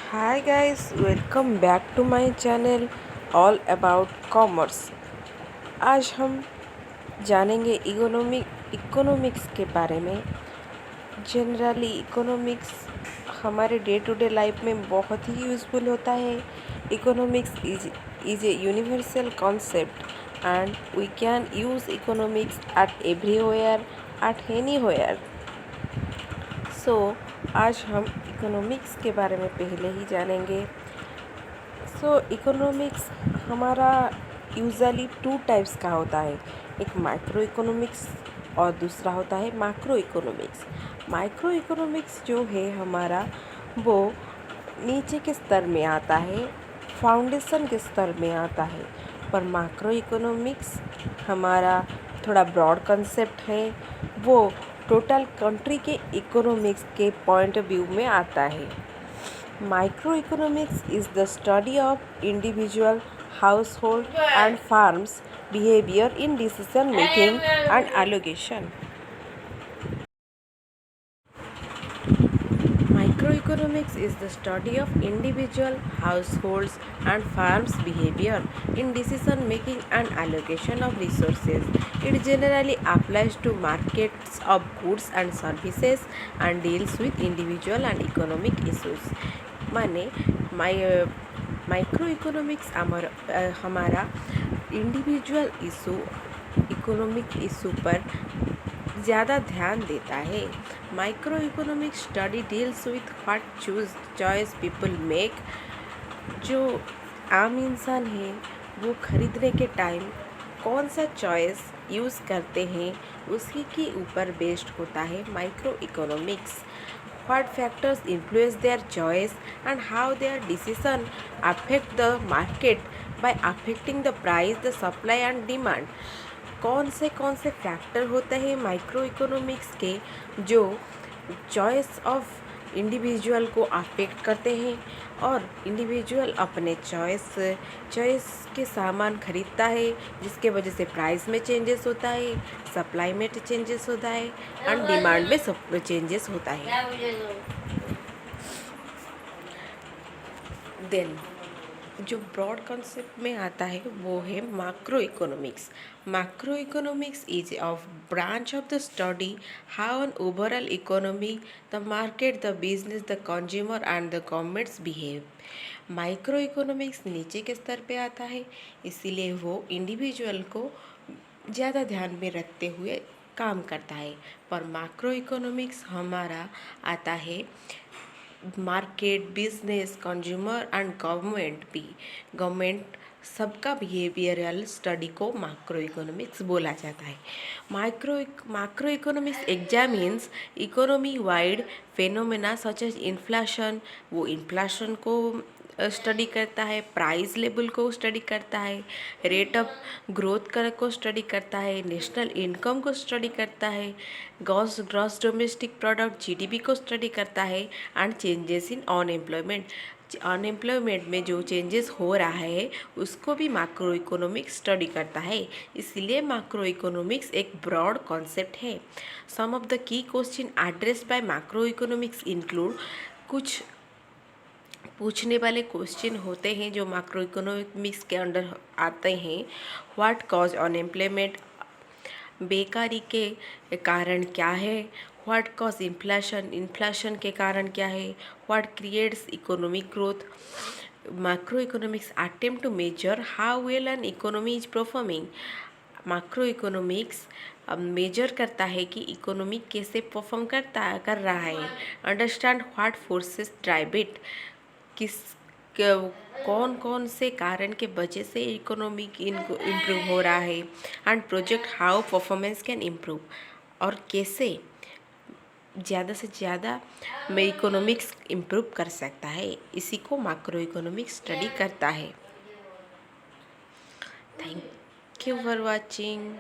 Hi guys, welcome back to my channel all about commerce। आज हम जानेंगे economics के बारे में। जनरली इकोनॉमिक्स हमारे डे टू डे लाइफ में बहुत ही यूज़फुल होता है। Economics is a universal concept and we can use economics at everywhere at anywhere. So आज हम इकोनॉमिक्स के बारे में पहले ही जानेंगे। इकोनॉमिक्स हमारा यूजुअली टू टाइप्स का होता है, एक माइक्रो इकोनॉमिक्स और दूसरा होता है मैक्रो इकोनॉमिक्स। माइक्रो इकोनॉमिक्स जो है हमारा वो नीचे के स्तर में आता है, फाउंडेशन के स्तर में आता है। पर मैक्रो इकोनॉमिक्स हमारा थोड़ा ब्रॉड कंसेप्ट है, वो टोटल कंट्री के इकोनॉमिक्स के पॉइंट ऑफ व्यू में आता है। Microeconomics is the study of individual, household and farms' behavior in decision making and allocation. Microeconomics is the study of individual, households and farms' behavior in decision making and allocation of resources. It generally applies to markets of goods and services and deals with individual and economic issues. माने micro economics हमारा individual issue, economic issue पर ज़्यादा ध्यान देता है। Micro economic study deals with what choice people make. जो आम इंसान है वो खरीदने के टाइम कौन सा चॉइस यूज़ करते हैं उसी के ऊपर बेस्ड होता है micro economics. What factors influence their choice and how their decision affect the market by affecting the price, the supply and demand। कौन से फैक्टर होते हैं माइक्रो इकोनॉमिक्स के जो चॉइस ऑफ इंडिविजुअल को अफेक्ट करते हैं और इंडिविजुअल अपने चॉइस के सामान खरीदता है, जिसके वजह से प्राइस में चेंजेस होता है, सप्लाई में चेंजेस होता है एंड डिमांड में सब चेंजेस होता है। देन जो ब्रॉड कॉन्सेप्ट में आता है वो है macro economics. Macro economics is of branch of the study how an overall economy, the market, the business, the consumer and the governments behave. Micro economics नीचे के स्तर पे आता है, इसीलिए वो इंडिविजुअल को ज़्यादा ध्यान में रखते हुए काम करता है। पर मैक्रो इकोनॉमिक्स हमारा आता है market, business, consumer and government सबका बिहेवियरल स्टडी को मैक्रो इकोनॉमिक्स बोला जाता है। Macroeconomics examines economy wide phenomena such as inflation. वो इन्फ्लेशन को स्टडी करता है, प्राइस लेवल को स्टडी करता है, रेट ऑफ ग्रोथ को स्टडी करता है, नेशनल इनकम को स्टडी करता है, ग्रॉस डोमेस्टिक प्रोडक्ट जीडीपी को स्टडी करता है एंड चेंजेस इन अनएम्प्लॉयमेंट में जो चेंजेस हो रहा है उसको भी मैक्रो इकोनॉमिक्स स्टडी करता है। इसलिए मैक्रो इकोनॉमिक्स एक ब्रॉड कॉन्सेप्ट है। Some of the key question addressed by macro economics include, कुछ पूछने वाले क्वेश्चन होते हैं जो मैक्रो इकोनॉमिक्स के अंडर आते हैं। व्हाट कॉज अनएम्प्लॉयमेंट, बेकारी के कारण क्या है। व्हाट कॉज इन्फ्लेशन के कारण क्या है। What creates economic growth. Macroeconomics attempt to measure how well an economy is performing. Macroeconomics measure करता है कि इकोनॉमी कैसे परफॉर्म कर रहा है। Understand what forces drive it, कौन से कारण के वजह से इकोनॉमी इम्प्रूव हो रहा है and project how performance can improve, और कैसे ज़्यादा से ज़्यादा में इकोनॉमिक्स इम्प्रूव कर सकता है। इसी को मैक्रो इकोनॉमिक्स स्टडी करता है। Thank you for watching.